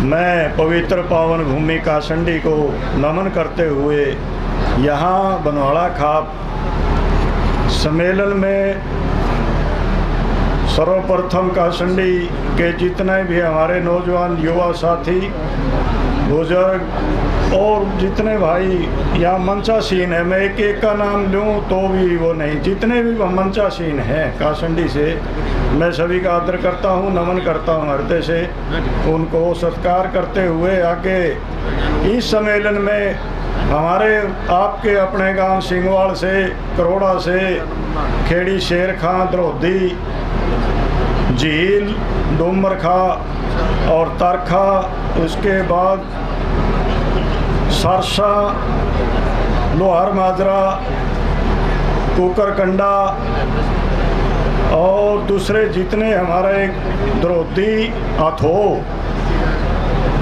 मैं पवित्र पावन भूमि कासंडी को नमन करते हुए यहाँ बनवाड़ा खाप सम्मेलन में सर्वप्रथम कासंडी के जितने भी हमारे नौजवान युवा साथी बुजुर्ग और जितने भाई यहाँ मंचासीन है, मैं एक एक का नाम लूँ तो भी वो नहीं, जितने भी मंचासीन हैं कासंडी से मैं सभी का आदर करता हूँ, नमन करता हूँ हृदय से। उनको सत्कार करते हुए आगे इस सम्मेलन में हमारे आपके अपने गांव सिंगवाड़ से, करोड़ा से, खेड़ी, शेरखां, द्रोधी, झील, डूमरखा और तरखा, उसके बाद सरसा, लोहार माजरा, कुकरकंडा और दूसरे जितने हमारे द्रोधी, अथो,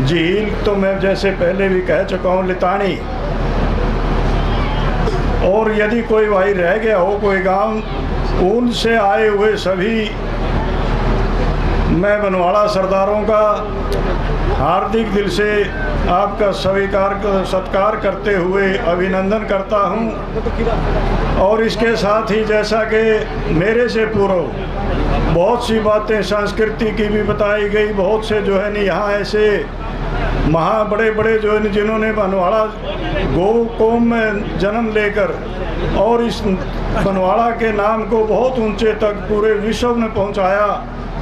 झील तो मैं जैसे पहले भी कह चुका हूँ, लितानी, और यदि कोई भाई रह गया हो कोई गांव, उनसे आए हुए सभी मैं बनवाड़ा सरदारों का हार्दिक दिल से आपका स्वीकार सत्कार करते हुए अभिनंदन करता हूं। और इसके साथ ही जैसा कि मेरे से पूर्व बहुत सी बातें संस्कृति की भी बताई गई, बहुत से जो है नहीं यहाँ ऐसे बड़े बड़े जो है जिन्होंने बनवाड़ा गौ कौम में जन्म लेकर और इस बनवाड़ा के नाम को बहुत ऊंचे तक पूरे विश्व में पहुंचाया,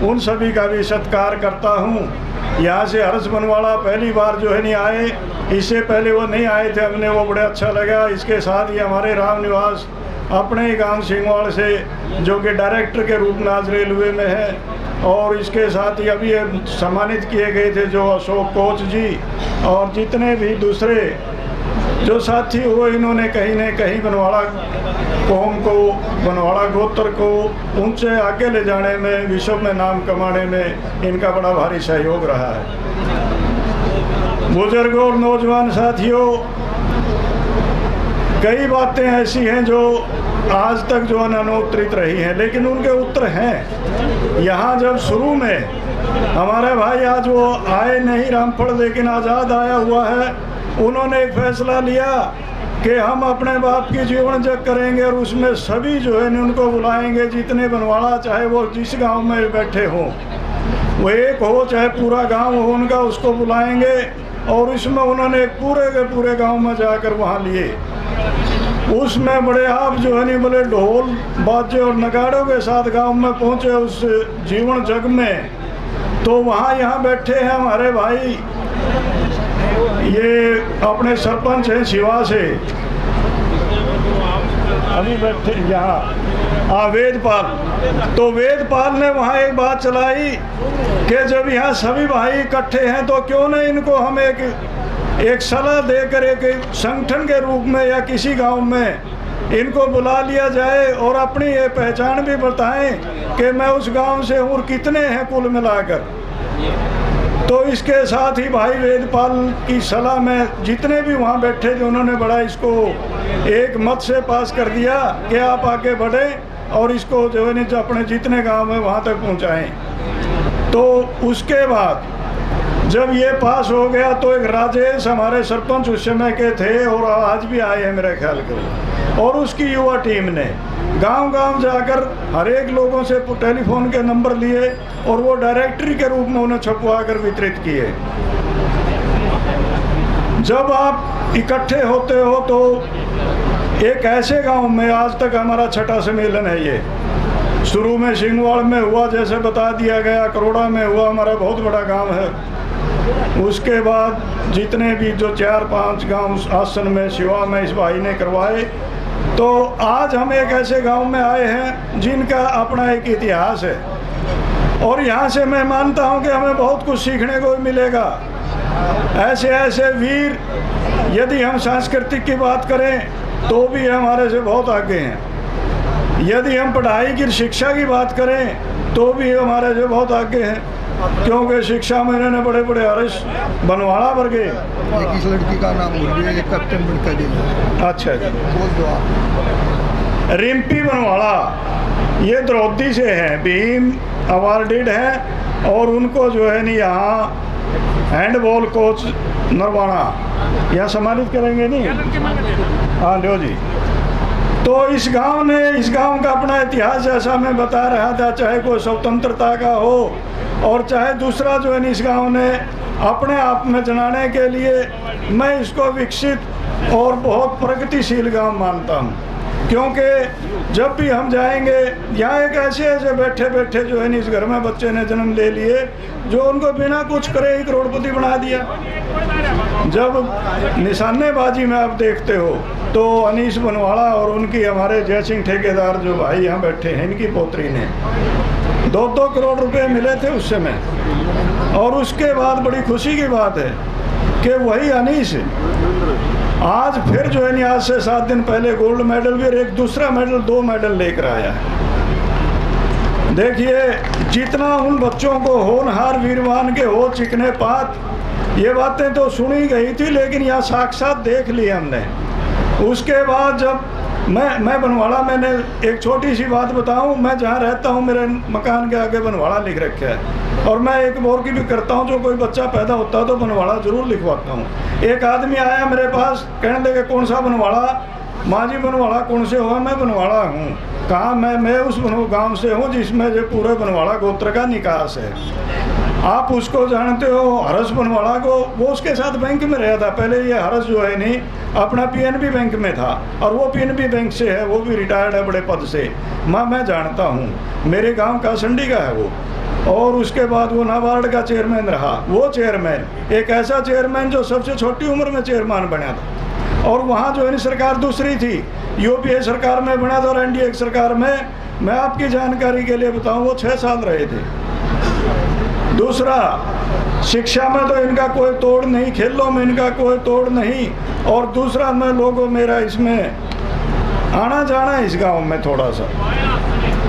उन सभी का भी सत्कार करता हूँ। यहाँ से हर्ष बनवाड़ा पहली बार जो है नहीं आए, इससे पहले वो नहीं आए थे, हमने वो बड़ा अच्छा लगा। इसके साथ ही हमारे राम निवास अपने ही गांव सिंगवाड़ से जो कि डायरेक्टर के रूप में आज रेलवे में है, और इसके साथ ही अभी सम्मानित किए गए थे जो अशोक कोच जी और जितने भी दूसरे जो साथी हुए, इन्होंने कहीं न कहीं बनवाड़ा कौम को, बनवाड़ा गोत्र को ऊंचे आगे ले जाने में, विश्व में नाम कमाने में इनका बड़ा भारी सहयोग रहा है। बुजुर्गों और नौजवान साथियों, कई बातें ऐसी हैं जो आज तक जो अनुत्तरित रही हैं, लेकिन उनके उत्तर हैं। यहाँ जब शुरू में हमारे भाई आज वो आए नहीं रामफल, लेकिन आज़ाद आया हुआ है, उन्होंने एक फैसला लिया कि हम अपने बाप की जीवन जग करेंगे और उसमें सभी जो है उनको बुलाएंगे, जितने बनवाड़ा चाहे वो जिस गांव में बैठे हों, वो एक हो चाहे पूरा गांव हो उनका, उसको बुलाएंगे। और इसमें उन्होंने पूरे के पूरे गांव में जाकर वहाँ लिए, उसमें बड़े आप जो है नहीं बोले ढोल बाजे और नगाड़ों के साथ गांव में पहुँचे उस जीवन जग में। तो वहाँ यहाँ बैठे हैं हमारे भाई, ये अपने सरपंच हैं शिवा से, अभी बैठे यहाँ वेदपाल। तो वेदपाल ने वहाँ एक बात चलाई कि जब यहाँ सभी भाई इकट्ठे हैं तो क्यों नहीं इनको हम एक सलाह देकर एक संगठन के रूप में या किसी गांव में इनको बुला लिया जाए और अपनी ये पहचान भी बताएं कि मैं उस गांव से हूँ, कितने हैं कुल मिलाकर। तो इसके साथ ही भाई वेदपाल की सलाह में जितने भी वहाँ बैठे थे उन्होंने बड़ा इसको एक मत से पास कर दिया कि आप आगे बढ़ें और इसको जो है नहीं अपने जितने गांव में वहाँ तक पहुँचाएं। तो उसके बाद जब ये पास हो गया तो एक राजेश हमारे सरपंच उस समय के थे और आज भी आए हैं मेरे ख्याल के, और उसकी युवा टीम ने गांव-गांव जाकर हर एक लोगों से टेलीफोन के नंबर लिए और वो डायरेक्टरी के रूप में उन्हें छपवा कर वितरित किए। जब आप इकट्ठे होते हो तो एक ऐसे गांव में आज तक हमारा छठा सम्मेलन है। ये शुरू में सिंगवाड़ में हुआ, जैसे बता दिया गया, करोड़ा में हुआ, हमारा बहुत बड़ा गांव है। उसके बाद जितने भी जो 4-5 गांव आसन में, शिवा में इस भाई ने करवाए। तो आज हम एक ऐसे गांव में आए हैं जिनका अपना एक इतिहास है, और यहाँ से मैं मानता हूँ कि हमें बहुत कुछ सीखने को मिलेगा। ऐसे ऐसे वीर, यदि हम सांस्कृतिक की बात करें तो भी हमारे से बहुत आगे हैं, यदि हम पढ़ाई की शिक्षा की बात करें तो भी हमारे से बहुत आगे हैं, क्योंकि शिक्षा में इन्होंने बड़े बड़े हर्ष बनवाड़ा वर्गे। इस लड़की का नाम कैप्टन बनकर दिया। अच्छा जी, रिम्पी बनवाड़ा, ये द्रौदी से हैं, भीम अवार्डेड हैं, और उनको जो है नहीं यहाँ हैंडबॉल कोच नरवाणा, यहाँ सम्मानित करेंगे नहीं? हाँ लो जी। तो इस गांव का अपना इतिहास जैसा मैं बता रहा था, चाहे कोई स्वतंत्रता का हो और चाहे दूसरा जो है इस गांव ने अपने आप में जनाने के लिए मैं इसको विकसित और बहुत प्रगतिशील गांव मानता हूं। क्योंकि जब भी हम जाएंगे यहाँ एक ऐसे बैठे बैठे जो है इस घर में बच्चे ने जन्म ले लिए जो उनको बिना कुछ करे ही करोड़पति बना दिया। जब निशानेबाजी में आप देखते हो तो अनीस बनवाड़ा और उनकी हमारे जयसिंह ठेकेदार जो भाई यहाँ बैठे हैं, इनकी पोत्री ने 2-2 करोड़ रुपए मिले थे उस समय। और उसके बाद बड़ी खुशी की बात है कि वही अनीस आज फिर जो है आज से 7 दिन पहले गोल्ड मेडल भी और एक दूसरा मेडल, 2 मेडल लेकर आया है। देखिए जितना उन बच्चों को होनहार वीरवान के हो चिकने पात, ये बातें तो सुनी गई थी लेकिन यहाँ साक्षात देख ली हमने। उसके बाद जब मैं बनवाड़ा, मैंने एक छोटी सी बात बताऊं, मैं जहाँ रहता हूँ मेरे मकान के आगे बनवाड़ा लिख रखा है और मैं एक बोर की भी करता हूँ, जो कोई बच्चा पैदा होता है तो बनवाड़ा जरूर लिखवाता हूँ। एक आदमी आया मेरे पास, कहने लगे कौन सा बनवाड़ा? माँ जी बनवाड़ा कौन से हो? मैं बनवाड़ा हूँ। कहा मैं उस गांव से हूँ जिसमें जो पूरे बनवाड़ा गोत्र का निकास है। आप उसको जानते हो हरस बनवाड़ा को? वो उसके साथ बैंक में रहा था पहले। ये हरस जो है नहीं अपना पीएनबी बैंक में था और वो पीएनबी बैंक से है, वो भी रिटायर्ड है बड़े पद से। मैं जानता हूँ, मेरे गांव का संडी का है वो। और उसके बाद वो नाबार्ड का चेयरमैन रहा। वो चेयरमैन एक ऐसा चेयरमैन जो सबसे छोटी उम्र में चेयरमैन बना था। और वहाँ जो है सरकार दूसरी थी, यूपीए सरकार में बना था और एनडीए सरकार में, मैं आपकी जानकारी के लिए बताऊँ, वो 6 साल रहे थे। दूसरा, शिक्षा में तो इनका कोई तोड़ नहीं, खेलों में इनका कोई तोड़ नहीं। और दूसरा, मैं लोगों मेरा इसमें आना जाना इस गांव में थोड़ा सा,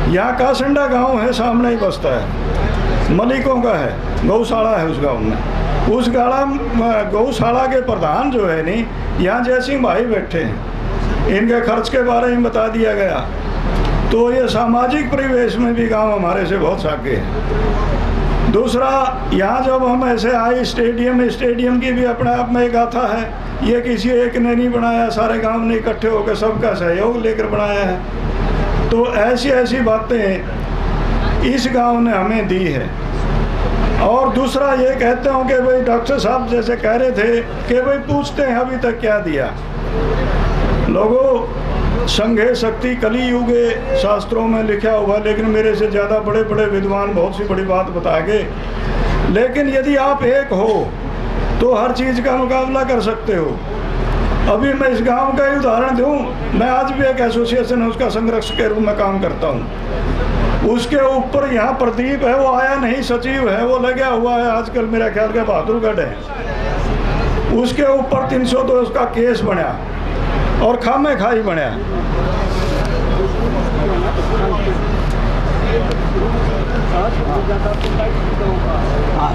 यहाँ कासंडा गांव है, सामने ही बसता है, मलिकों का है, गौशाला है उस गांव में। उस गौशाला के प्रधान जो है नहीं, यहाँ जयसिंह भाई बैठे हैं, इनके खर्च के बारे में बता दिया गया। तो ये सामाजिक परिवेश में भी गांव हमारे से बहुत आगे है। दूसरा, यहाँ जब हम ऐसे आए स्टेडियम की भी अपने आप में एक गाथा है। ये किसी एक ने नहीं बनाया, सारे गांव ने इकट्ठे होकर सबका सहयोग लेकर बनाया है। तो ऐसी ऐसी बातें इस गांव ने हमें दी है। और दूसरा ये कहते हो कि भाई डॉक्टर साहब जैसे कह रहे थे कि भाई पूछते हैं अभी तक क्या दिया। लोगों, संघे शक्ति कली युगे शास्त्रों में लिखा हुआ, लेकिन मेरे से ज़्यादा बड़े बड़े विद्वान बहुत सी बड़ी बात बताएंगे। लेकिन यदि आप एक हो तो हर चीज़ का मुकाबला कर सकते हो। अभी मैं इस गांव का ही उदाहरण दूं, मैं आज भी एक एसोसिएशन है उसका संरक्षक के रूप में काम करता हूं। उसके ऊपर यहाँ प्रदीप है, वो आया नहीं, सचिव है, वो लगा हुआ है आजकल, मेरा ख्याल का बहादुरगढ़ है। उसके ऊपर 302 का केस बना और खामे खाई बना।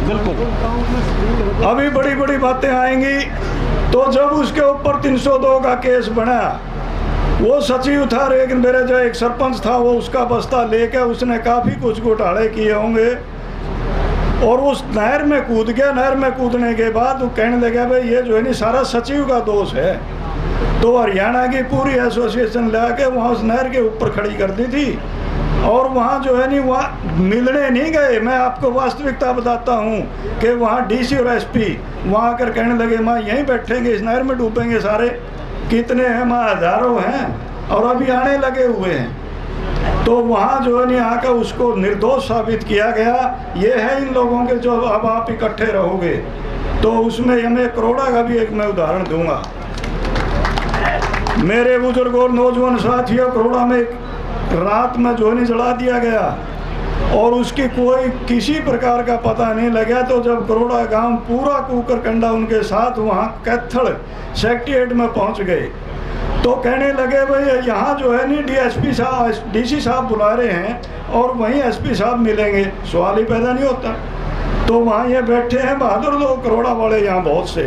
बिल्कुल अभी बड़ी बड़ी बातें आएंगी। तो जब उसके ऊपर 302 का केस बना, वो सचिव था, लेकिन मेरे जो एक सरपंच था वो उसका बस्ता लेके उसने काफ़ी कुछ घोटाले किए होंगे और उस नहर में कूद गया। नहर में कूदने के बाद वो कहने लगा भाई ये जो है नहीं सारा सचिव का दोष है। तो हरियाणा की पूरी एसोसिएशन ला के वहाँ उस नहर के ऊपर खड़ी कर दी थी। और वहाँ जो है नहीं, वहाँ मिलने नहीं गए। मैं आपको वास्तविकता बताता हूँ कि वहाँ डीसी और एसपी वहाँ आकर कहने लगे माँ यहीं बैठेंगे, इस नहर में डूबेंगे सारे। कितने हैं माँ? हजारों हैं और अभी आने लगे हुए हैं। तो वहाँ जो है नहीं आकर उसको निर्दोष साबित किया गया। ये है इन लोगों के जो अब आप इकट्ठे रहोगे। तो उसमें हमें करोड़ा का भी एक मैं उदाहरण दूंगा। मेरे बुजुर्ग और नौजवान साथियों, करोड़ा में एक रात में जो नहीं जला दिया गया और उसकी कोई किसी प्रकार का पता नहीं लगा। तो जब करोड़ा गांव पूरा कूकर कंडा उनके साथ वहाँ कैथल सेक्रेटेरिएट में पहुँच गए तो कहने लगे भाई यहाँ जो है नहीं डीसी साहब बुला रहे हैं और वहीं एसपी साहब मिलेंगे। सवाल ही पैदा नहीं होता। तो वहाँ ये बैठे हैं बहादुर लोग करोड़ा वाले, यहाँ बहुत से,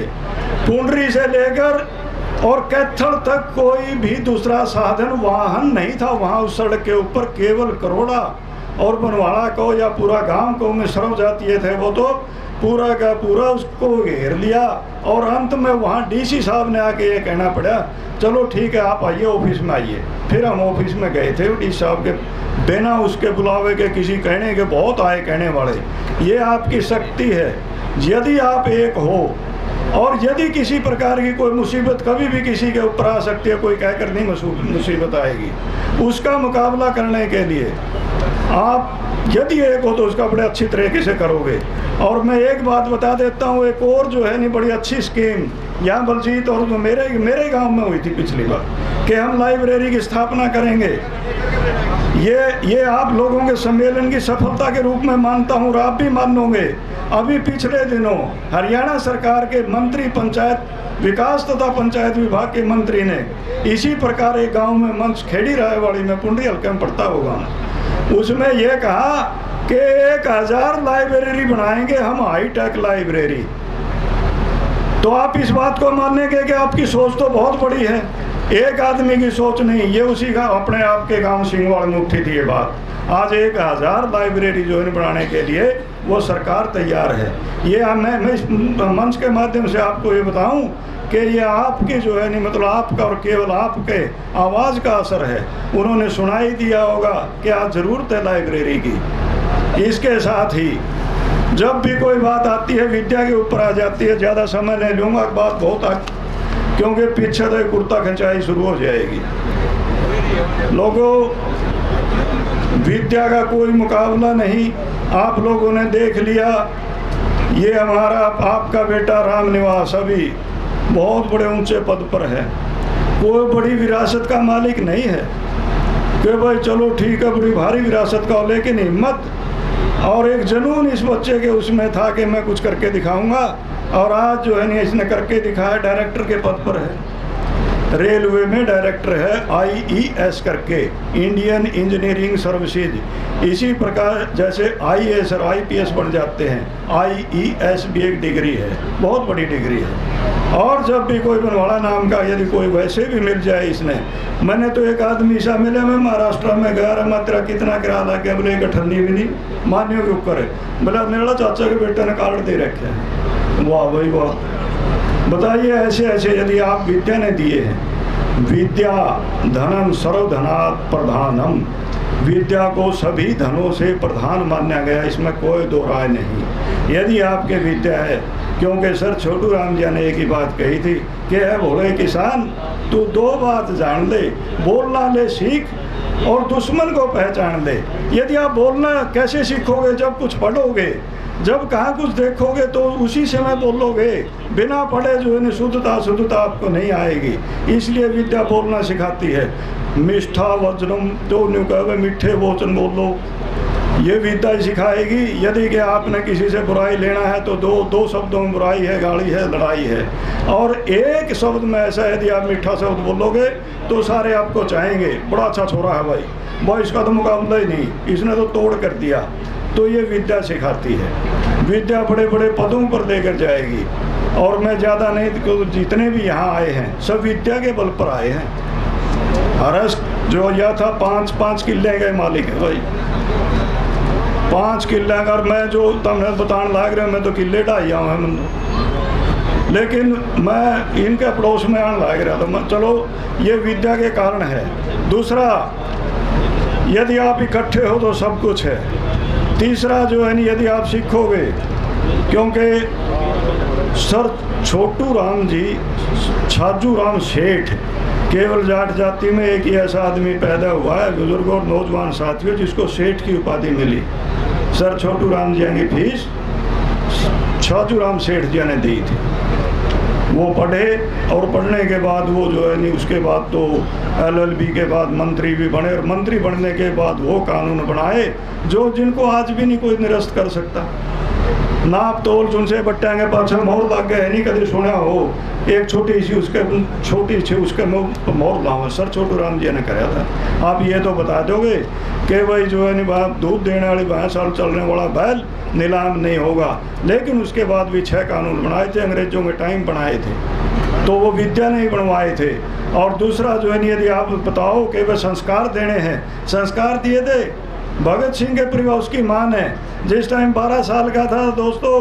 पुंडरी से लेकर और कैथल तक कोई भी दूसरा साधन वाहन नहीं था वहाँ उस सड़क के ऊपर, केवल करोड़ा और बनवाड़ा को या पूरा गांव को में सर्व जातीय थे, वो तो पूरा का पूरा उसको घेर लिया। और अंत में वहाँ डीसी साहब ने आके ये कहना पड़ा, चलो ठीक है आप आइए ऑफिस में आइए। फिर हम ऑफिस में गए थे, डीसी साहब के बिना उसके बुलावे के, किसी कहने के, बहुत आए कहने वाले। ये आपकी शक्ति है, यदि आप एक हो और यदि किसी प्रकार की कोई मुसीबत कभी भी किसी के ऊपर आ सकती है, कोई कहकर नहीं मुसीबत आएगी, उसका मुकाबला करने के लिए आप यदि एक हो तो उसका बड़े अच्छी तरीके से करोगे। और मैं एक बात बता देता हूँ, एक और जो है नहीं बड़ी अच्छी स्कीम यहाँ बलजीत और मेरे गांव में हुई थी पिछली बार, कि हम लाइब्रेरी की स्थापना करेंगे। ये आप लोगों के सम्मेलन की सफलता के रूप में मानता हूँ और आप भी मानोगे। अभी पिछले दिनों हरियाणा सरकार के मंत्री, पंचायत विकास तथा पंचायत विभाग के मंत्री ने इसी प्रकार एक गांव में मंच, खेड़ी रायवाड़ी में, पुंडी हल्के में पड़ता होगा, उसमें यह कहा कि 1000 लाइब्रेरी बनाएंगे हम, हाईटेक लाइब्रेरी। तो आप इस बात को मानेंगे कि आपकी सोच तो बहुत बड़ी है, एक आदमी की सोच नहीं, ये उसी का अपने आप के गांव सिंहवाड़ में उठी थी ये बात। आज 1000 लाइब्रेरी जो है बनाने के लिए वो सरकार तैयार है। ये मैं इस मंच के माध्यम से आपको ये बताऊं कि ये आपके जो है नहीं मतलब आपका और केवल आपके आवाज़ का असर है। उन्होंने सुनाई दिया होगा कि आज ज़रूरत है लाइब्रेरी की। इसके साथ ही जब भी कोई बात आती है विद्या के ऊपर आ जाती है, ज़्यादा समय नहीं लूँगा, बात बहुत क्योंकि पीछे तो कुर्ता खिंचाई शुरू हो जाएगी। लोगों, विद्या का कोई मुकाबला नहीं, आप लोगों ने देख लिया। ये हमारा आपका बेटा रामनिवास अभी बहुत बड़े ऊंचे पद पर है, कोई बड़ी विरासत का मालिक नहीं है कि भाई चलो ठीक है बड़ी भारी विरासत का, लेकिन हिम्मत और एक जुनून इस बच्चे के उसमें था कि मैं कुछ करके दिखाऊंगा। और आज जो है नहीं इसने करके दिखाया, डायरेक्टर के पद पर है, रेलवे में डायरेक्टर है, IES करके, इंडियन इंजीनियरिंग सर्विसेज। इसी प्रकार जैसे IAS और IPS बन जाते हैं, IES भी एक डिग्री है, बहुत बड़ी डिग्री है। और जब भी कोई बनवाड़ा नाम का यदि कोई वैसे भी मिल जाए इसने, मैंने तो एक आदमी ऐसा मिले, मैं महाराष्ट्र में गया, मैं तेरा कितना किराया लग गया, बोले 1 अठन्नी भी नहीं, मान्यों के ऊपर है। बोला मेरा चाचा के बेटे ने कार्ड दे रखे हैं। वाह भाई वाह, बताइए ऐसे ऐसे यदि आप विद्या ने दिए हैं। विद्या धनम सर्वधनात् प्रधानम, विद्या को सभी धनों से प्रधान माना गया, इसमें कोई दो राय नहीं। यदि आपके विद्या है, क्योंकि सर छोटू राम जी ने एक ही बात कही थी कि है भोले किसान तू 2 बात जान ले, बोलना ले सीख और दुश्मन को पहचान ले। यदि आप बोलना कैसे सीखोगे? जब कुछ पढ़ोगे, जब कहाँ कुछ देखोगे तो उसी समय बोलोगे। बिना पढ़े जो है शुद्धता आपको नहीं आएगी। इसलिए विद्या बोलना सिखाती है। मिष्ठा वचनम, तो न्यू कहे मीठे वचन बोलो, ये विद्या सिखाएगी। यदि कि आपने किसी से बुराई लेना है तो दो शब्दों में बुराई है, गाली है, लड़ाई है। और एक शब्द में ऐसा यदि आप मीठा शब्द बोलोगे तो सारे आपको चाहेंगे, बड़ा अच्छा छोरा है भाई इसका तो मुकाबला ही नहीं, इसने तो तोड़ कर दिया। तो ये विद्या सिखाती है। विद्या बड़े बड़े पदों पर लेकर जाएगी। और मैं ज़्यादा नहीं, तो जितने भी यहाँ आए हैं सब विद्या के बल पर आए हैं। हरस जो यह था 5 किले के मालिक है भाई, 5 किले। अगर मैं जो तुमने बताने लाग रहे, मैं तो किले ढाई आऊँ है, लेकिन मैं इनके पड़ोस में आने लाग रहा था। चलो ये विद्या के कारण है। दूसरा, यदि आप इकट्ठे हो तो सब कुछ है। तीसरा जो है नहीं, यदि आप सीखोगे, क्योंकि सर छोटू राम जी, छाजू राम सेठ, केवल जाट जाति में एक ही ऐसा आदमी पैदा हुआ है बुजुर्गों और नौजवान साथियों जिसको सेठ की उपाधि मिली। सर छोटू राम जी की फीस छाजू राम सेठ जी ने दी थी। वो पढ़े और पढ़ने के बाद वो जो है नहीं, उसके बाद तो LLB के बाद मंत्री भी बने, और मंत्री बनने के बाद वो कानून बनाए जो जिनको आज भी नहीं कोई निरस्त कर सकता। नाप तोल चुनसे बट्टेंगे पाछे मोहर लग गए, नहीं कभी सुना हो। एक छोटी सी उसके मोहर लाओ, सर छोटू राम जी ने कराया था। आप ये तो बता दोगे कि भाई जो है नहीं बाप दूध देने वाली 22 साल चलने वाला बैल नीलाम नहीं होगा। लेकिन उसके बाद भी 6 कानून बनाए थे, अंग्रेजों के टाइम बनाए थे, तो वो विद्या नहीं बनवाए थे। और दूसरा जो है नहीं, यदि आप बताओ कि वे संस्कार देने हैं, संस्कार दिए थे भगत सिंह के परिवार उसकी माँ ने जिस टाइम 12 साल का था दोस्तों,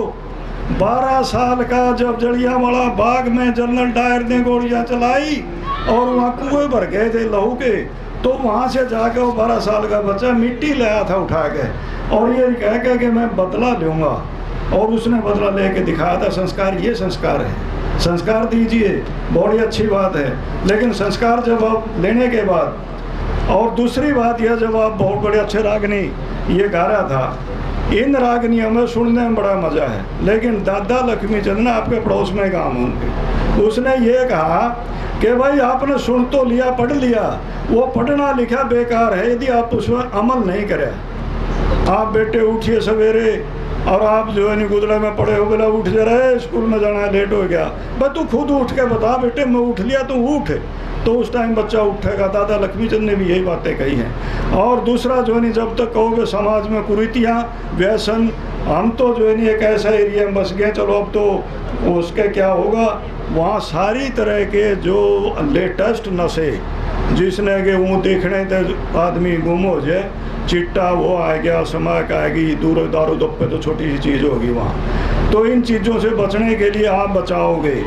12 साल का जब जलियांवाला बाग में जनरल डायर ने गोलियां चलाई और वहाँ कुएं भर गए थे लहू के, तो वहाँ से जाकर वो 12 साल का बच्चा मिट्टी लाया था उठा के, और ये कह के मैं बदला लूँगा, और उसने बदला लेके दिखाया था। संस्कार, ये संस्कार है। संस्कार दीजिए, बड़ी अच्छी बात है, लेकिन संस्कार जब आप लेने के बाद, और दूसरी बात यह, जब आप बहुत बड़े अच्छे रागनी ये गा रहा था, इन रागनियों में सुनने में बड़ा मज़ा है, लेकिन दादा लक्ष्मी चंद ने आपके पड़ोस में गाँव उनके, उसने ये कहा कि भाई आपने सुन तो लिया, पढ़ लिया, वो पढ़ना लिखा बेकार है यदि आप उसमें अमल नहीं करें। आप बेटे उठिए सवेरे और आप जो है गुदड़े में पड़े हो, बोला उठ जा रहे स्कूल में जाना है, लेट हो गया, भाई तू खुद उठ के बता बेटे मैं उठ लिया, तू उठ, तो उस टाइम बच्चा उठेगा। दादा लक्ष्मी चंद ने भी यही बातें कही हैं। और दूसरा जो है नहीं, जब तक कहोगे समाज में कुरीतियाँ, व्यसन, हम तो जो है नहीं एक ऐसा एरिया में बस गए, चलो अब तो उसके क्या होगा, वहाँ सारी तरह के जो लेटेस्ट नशे, जिसने के वो देखने थे आदमी गुम हो जाए, चिट्टा वो आ गया, स्मैक आएगी, दूर दारू दप्पे तो छोटी सी चीज़ होगी वहाँ। तो इन चीज़ों से बचने के लिए आप बचाओगे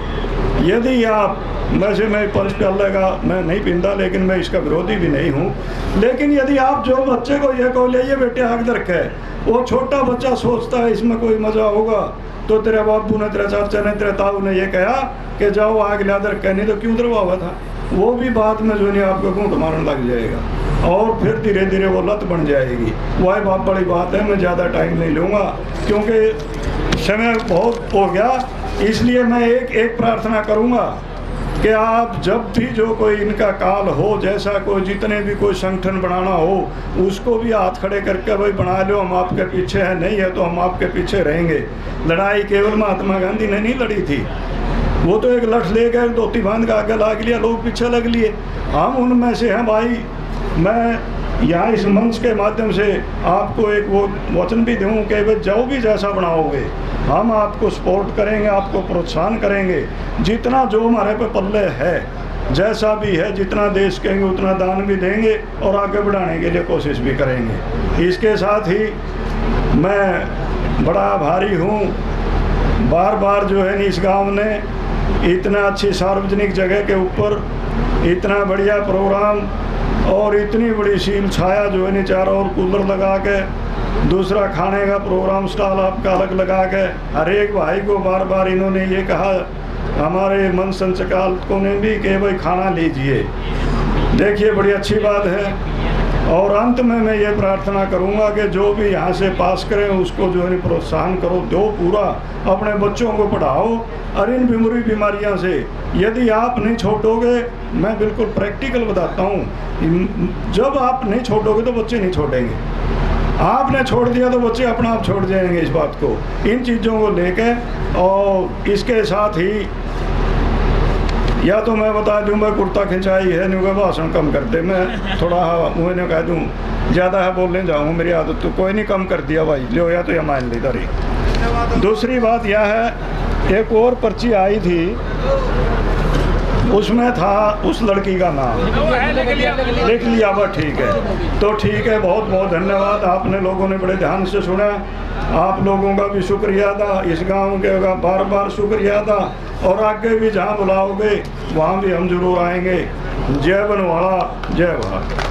यदि आप, वैसे मैं पंच प्याले का मैं नहीं पीता, लेकिन मैं इसका विरोधी भी नहीं हूँ, लेकिन यदि आप जो बच्चे को ये कहो ले बेटे आग दरख है, वो छोटा बच्चा सोचता है इसमें कोई मज़ा होगा, तो तेरे बापू ने, तेरे चाचा ने, तेरे ताऊ ने ये कहा कि जाओ आग ला दरख, नहीं तो क्यों दरवावा था, वो भी बाद में जो नहीं आपको घूंट मारने लग जाएगा और फिर धीरे धीरे वो लत बन जाएगी। वही बहुत बड़ी बात है, मैं ज़्यादा टाइम नहीं लूँगा क्योंकि समय बहुत हो गया, इसलिए मैं एक प्रार्थना करूँगा कि आप जब भी जो कोई इनका काल हो, जैसा कोई जितने भी कोई संगठन बनाना हो, उसको भी हाथ खड़े करके भाई बना लो, हम आपके पीछे हैं, नहीं है तो हम आपके पीछे रहेंगे। लड़ाई केवल महात्मा गांधी ने नहीं लड़ी थी, वो तो एक लठ ले गए, धोती बांध का आगे लाग लिया, लोग पीछे लग लिए। हम उनमें से हैं भाई। मैं यहाँ इस मंच के माध्यम से आपको एक वो वचन भी दूँ कि भाई जो भी जैसा बनाओगे हम आपको सपोर्ट करेंगे, आपको प्रोत्साहन करेंगे, जितना जो हमारे पे पल्ले है, जैसा भी है, जितना देश कहेंगे उतना दान भी देंगे और आगे बढ़ाने के लिए कोशिश भी करेंगे। इसके साथ ही मैं बड़ा आभारी हूँ, बार बार जो है इस गांव ने इतना अच्छी सार्वजनिक जगह के ऊपर इतना बढ़िया प्रोग्राम और इतनी बड़ी शील छाया जो है चारों ओर कूलर लगा के, दूसरा खाने का प्रोग्राम स्टॉल आपका अलग लगा के, हर एक भाई को बार बार इन्होंने ये कहा, हमारे मन संचालकों ने भी कि भाई खाना लीजिए। देखिए बड़ी अच्छी बात है। और अंत में मैं ये प्रार्थना करूंगा कि जो भी यहाँ से पास करें उसको जो है प्रोत्साहन करो, दो पूरा, अपने बच्चों को पढ़ाओ। और इन बीमारियों से यदि आप नहीं छोड़ोगे, मैं बिल्कुल प्रैक्टिकल बताता हूँ, जब आप नहीं छोड़ोगे तो बच्चे नहीं छोड़ेंगे, आपने छोड़ दिया तो बच्चे अपना आप छोड़ जाएंगे। इस बात को, इन चीज़ों को लेके, और इसके साथ ही या तो मैं बता दूँ मैं कुर्ता खिंचाई है, नहीं होगा भाषण कम कर दे, मैं थोड़ा मुझे कह दूँ ज़्यादा है बोलने जाऊँ, मेरी आदत तो कोई नहीं, कम कर दिया भाई, लो या तो या मान ली तारी। दूसरी बात यह है, एक और पर्ची आई थी, उसमें था उस लड़की का नाम, लिख लिया बस, ठीक है, तो ठीक है, बहुत बहुत धन्यवाद। आपने लोगों ने बड़े ध्यान से सुना, आप लोगों का भी शुक्रिया था, इस गांव के का बार बार शुक्रिया था, और आगे भी जहां बुलाओगे वहां भी हम जरूर आएंगे। जय बनवाड़ा, जय भारत।